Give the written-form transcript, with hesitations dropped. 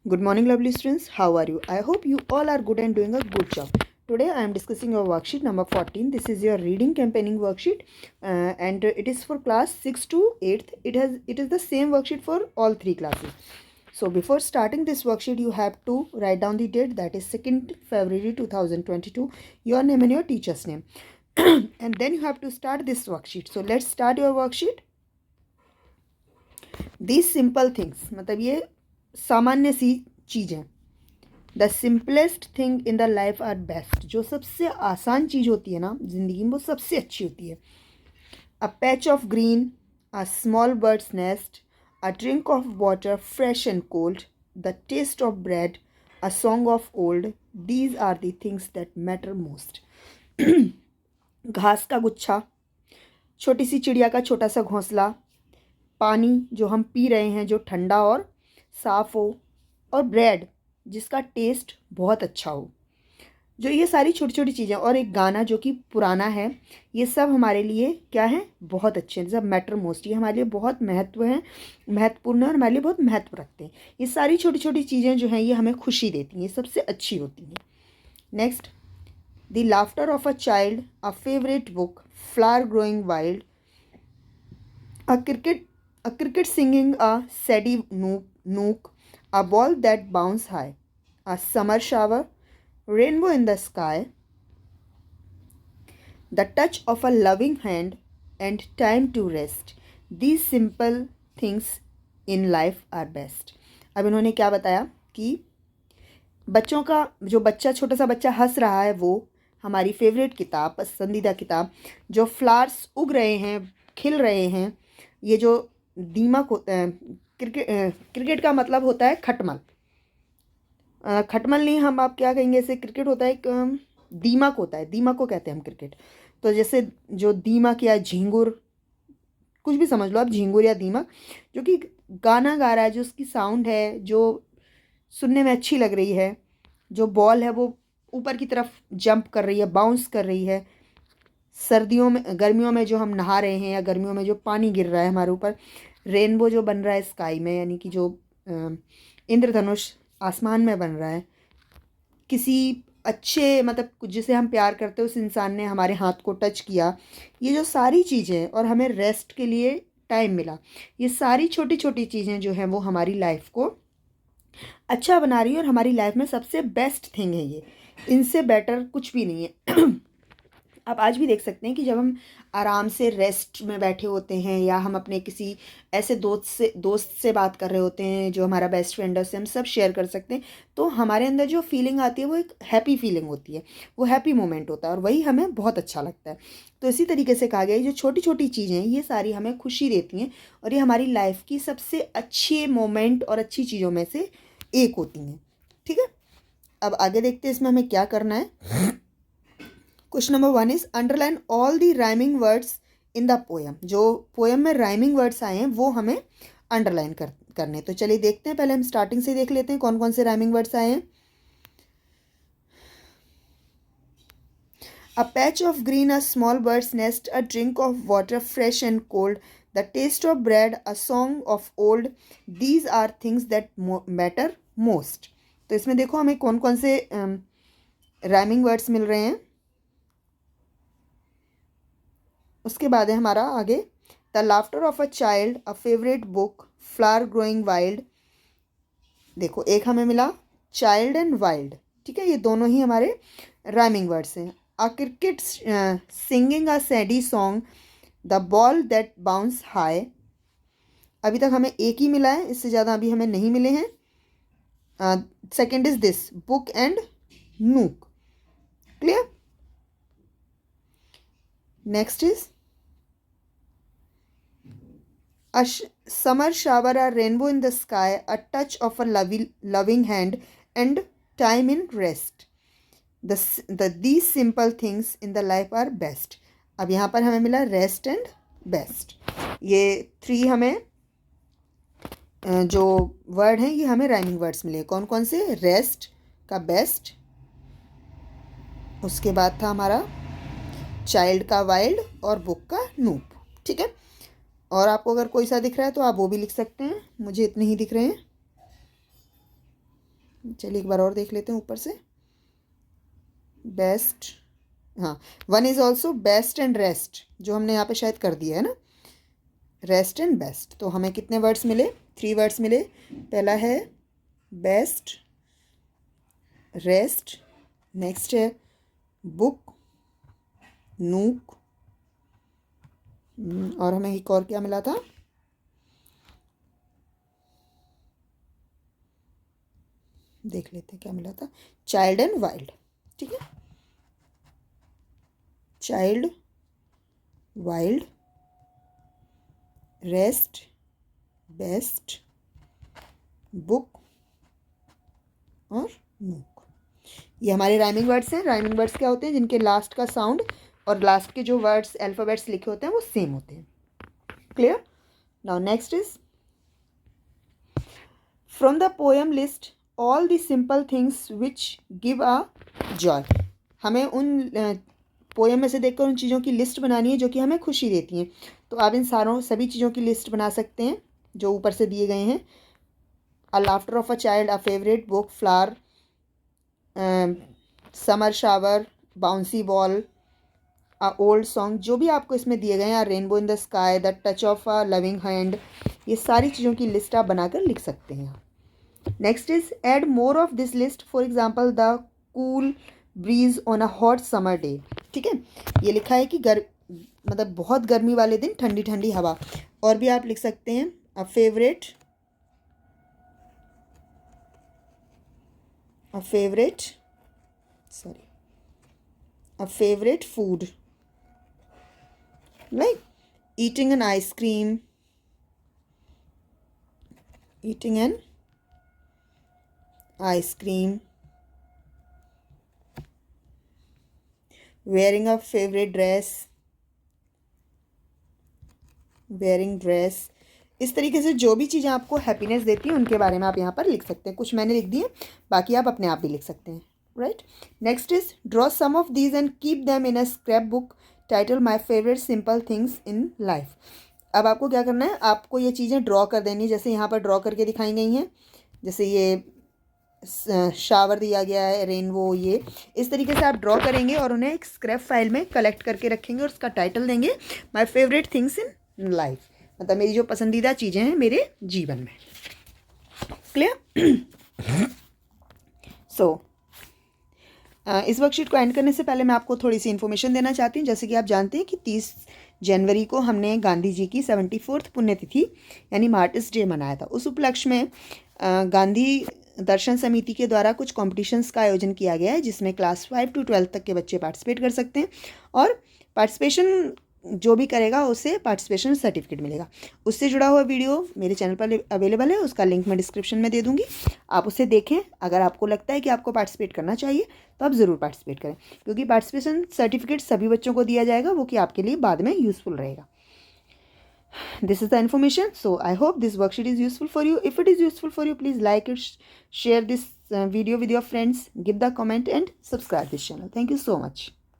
Good morning, lovely students. How are you? I hope you all are good and doing a good job. Today, I am discussing your worksheet number 14. This is your reading campaigning worksheet, and it is for class 6 to 8th. It is the same worksheet for all three classes. So, before starting this worksheet, you have to write down the date, that is 2nd February 2022, your name and your teacher's name, and then you have to start this worksheet. So, let's start your worksheet. These simple things, मतलब ये सामान्य सी चीज़ें, the simplest thing in the life are best, जो सबसे आसान चीज़ होती है ना जिंदगी में, वो सबसे अच्छी होती है. A patch of green, a small birds nest, a drink of water fresh and cold, the taste of bread, a song of old, these are the things that matter most. घास का गुच्छा, छोटी सी चिड़िया का छोटा सा घोंसला, पानी जो हम पी रहे हैं जो ठंडा और साफ़ हो, और ब्रेड जिसका टेस्ट बहुत अच्छा हो. जो ये सारी छोटी छोटी चीज़ें, और एक गाना जो कि पुराना है, ये सब हमारे लिए क्या है, बहुत अच्छे हैं. सब मैटर मोस्ट, ये हमारे लिए बहुत महत्वपूर्ण है और हमारे लिए बहुत महत्व रखते हैं. ये सारी छोटी छोटी चीज़ें जो हैं ये हमें खुशी देती हैं, ये सबसे अच्छी होती हैं. Next, the laughter of a child, a favourite book, flower growing wild, a cricket singing a steady nook, a ball that bounces high, a summer shower, rainbow in the sky, the touch of a loving hand, and time to rest. These simple things in life are best. अब इन्होंने क्या बताया कि बच्चों का, जो बच्चा, छोटा सा बच्चा हंस रहा है, वो हमारी फेवरेट किताब, पसंदीदा किताब, जो फ्लावर्स उग रहे हैं, खिल रहे हैं, ये जो दीमक होता है, क्रिकेट का मतलब होता है खटमल. खटमल नहीं, हम आप क्या कहेंगे इसे, क्रिकेट होता है एक दीमक होता है, दीमक को कहते हैं हम क्रिकेट. तो जैसे जो दीमक या झींगुर, कुछ भी समझ लो आप, झींगुर या दीमक, जो कि गाना गा रहा है, जो उसकी साउंड है जो सुनने में अच्छी लग रही है, जो बॉल है वो ऊपर की तरफ जंप कर रही है, बाउंस कर रही है. सर्दियों में, गर्मियों में जो हम नहा रहे हैं, या गर्मियों में जो पानी गिर रहा है हमारे ऊपर, रेनबो जो बन रहा है स्काई में, यानी कि जो इंद्रधनुष आसमान में बन रहा है, किसी अच्छे, मतलब जिसे हम प्यार करते हैं उस इंसान ने हमारे हाथ को टच किया, ये जो सारी चीज़ें, और हमें रेस्ट के लिए टाइम मिला, ये सारी छोटी छोटी चीज़ें जो हैं वो हमारी लाइफ को अच्छा बना रही है, और हमारी लाइफ में सबसे बेस्ट थिंग है ये. इनसे बेटर कुछ भी नहीं है. आप आज भी देख सकते हैं कि जब हम आराम से रेस्ट में बैठे होते हैं, या हम अपने किसी ऐसे दोस्त से बात कर रहे होते हैं जो हमारा बेस्ट फ्रेंड है, उससे हम सब शेयर कर सकते हैं, तो हमारे अंदर जो फीलिंग आती है वो एक हैप्पी फीलिंग होती है, वो हैप्पी मोमेंट होता है, और वही हमें बहुत अच्छा लगता है. तो इसी तरीके से कहा गया है, जो छोटी छोटी चीज़ें हैं ये सारी हमें खुशी देती हैं, और ये हमारी लाइफ की सबसे अच्छे मोमेंट और अच्छी चीज़ों में से एक होती हैं. ठीक है, अब आगे देखते हैं इसमें हमें क्या करना है. Question number 1 is underline all the rhyming words in the poem. जो पोएम में राइमिंग वर्ड्स आए हैं वो हमें अंडरलाइन करने. तो चलिए देखते हैं, पहले हम स्टार्टिंग से देख लेते हैं कौन कौन से राइमिंग वर्ड्स आए हैं. A patch of green, a small birds nest, a drink of water fresh and cold, the taste of bread, a song of old, these are things that matter most. तो इसमें देखो हमें कौन कौन से rhyming words मिल रहे हैं. उसके बाद है हमारा आगे, the laughter of a child, a favourite book, flower growing wild. देखो एक हमें मिला चाइल्ड एंड वाइल्ड, ठीक है, ये दोनों ही हमारे राइमिंग वर्ड्स हैं. A cricket singing a sad song, the ball that bounce high. अभी तक हमें एक ही मिला है, इससे ज़्यादा अभी हमें नहीं मिले हैं. Second is this book and nook. Clear. Next is a summer shower, a rainbow in the sky, a touch of a loving hand, and time in rest. These simple things in the life are best. अब यहाँ पर हमें मिला rest and best. ये three हमें जो word हैं ये हमें राइमिंग वर्ड्स मिले. कौन कौन से? रेस्ट का बेस्ट, उसके बाद था हमारा चाइल्ड का वाइल्ड, और बुक का नूप. ठीक है, और आपको अगर कोई सा दिख रहा है तो आप वो भी लिख सकते हैं, मुझे इतने ही दिख रहे हैं. चलिए एक बार और देख लेते हैं ऊपर से। बेस्ट, हाँ, one is also best and rest, जो हमने यहाँ पे शायद कर दिया है ना, रेस्ट एंड बेस्ट। तो हमें कितने वर्ड्स मिले? 3 वर्ड्स मिले। पहला है बेस्ट, रेस्ट, नेक्स्ट है बुक, नूक, और हमें एक और क्या मिला था? देख लेते हैं क्या मिला था। Child and wild. ठीक है, child, wild, rest, best, book और नूक। ये हमारे राइमिंग वर्ड्स हैं। राइमिंग वर्ड्स क्या होते हैं? जिनके लास्ट का साउंड और लास्ट के जो वर्ड्स अल्फ़ाबेट्स लिखे होते हैं वो सेम होते हैं। Clear? Now next is from the poem list all the simple things which give a joy. हमें उन पोएम में से देखकर उन चीज़ों की लिस्ट बनानी है जो कि हमें खुशी देती हैं। तो आप इन सभी चीज़ों की लिस्ट बना सकते हैं जो ऊपर से दिए गए हैं। A laughter of a child, a favourite book, flower, summer shower, bouncy ball, a old song, जो भी आपको इसमें दिए गए हैं, rainbow in the sky, the touch of a loving hand, ये सारी चीज़ों की लिस्ट आप बनाकर लिख सकते हैं। Next is add more of this list, for example the cool bridge on a hot summer day. ठीक है, ये लिखा है कि मतलब बहुत गर्मी वाले दिन ठंडी ठंडी हवा। और भी आप लिख सकते हैं a favourite, a favorite food, like eating an ice cream, wearing a favorite dress, इस तरीके से जो भी चीज़ें आपको हैप्पीनेस देती हैं उनके बारे में आप यहाँ पर लिख सकते हैं। कुछ मैंने लिख दिए, बाकी आप अपने आप भी लिख सकते हैं। Right, next is draw some of these and keep them in a scrap book title my favourite simple things in life. अब आपको क्या करना है? आपको ये चीज़ें ड्रॉ कर देनी, जैसे यहाँ पर ड्रॉ करके दिखाई गई हैं। जैसे ये शावर दिया गया है, रेनबो, ये इस तरीके से आप ड्रॉ करेंगे और उन्हें एक स्क्रैप फाइल में कलेक्ट करके रखेंगे और उसका टाइटल देंगे my favourite things in life, मतलब मेरी जो पसंदीदा चीज़ें हैं मेरे जीवन में। क्लियर? सो इस वर्कशीट को एंड करने से पहले मैं आपको थोड़ी सी इन्फॉर्मेशन देना चाहती हूँ। जैसे कि आप जानते हैं कि 30 जनवरी को हमने गांधी जी की 74th पुण्यतिथि यानी मार्टिस डे मनाया था। उस उपलक्ष्य में गांधी दर्शन समिति के द्वारा कुछ कॉम्पिटिशन्स का आयोजन किया गया है, जिसमें क्लास 5 to 12 तक के बच्चे पार्टिसिपेट कर सकते हैं और पार्टिसिपेशन जो भी करेगा उसे पार्टिसिपेशन सर्टिफिकेट मिलेगा। उससे जुड़ा हुआ वीडियो मेरे चैनल पर अवेलेबल है, उसका लिंक मैं डिस्क्रिप्शन में दे दूँगी, आप उसे देखें। अगर आपको लगता है कि आपको पार्टिसिपेट करना चाहिए तो आप ज़रूर पार्टिसिपेट करें, क्योंकि पार्टिसिपेशन सर्टिफिकेट सभी बच्चों को दिया जाएगा, वो कि आपके लिए बाद में यूज़फुल रहेगा। This is the information. So I hope this worksheet is useful for you. If it is useful for you, please like it, share this video with your friends, give the comment and subscribe this channel. Thank you so much.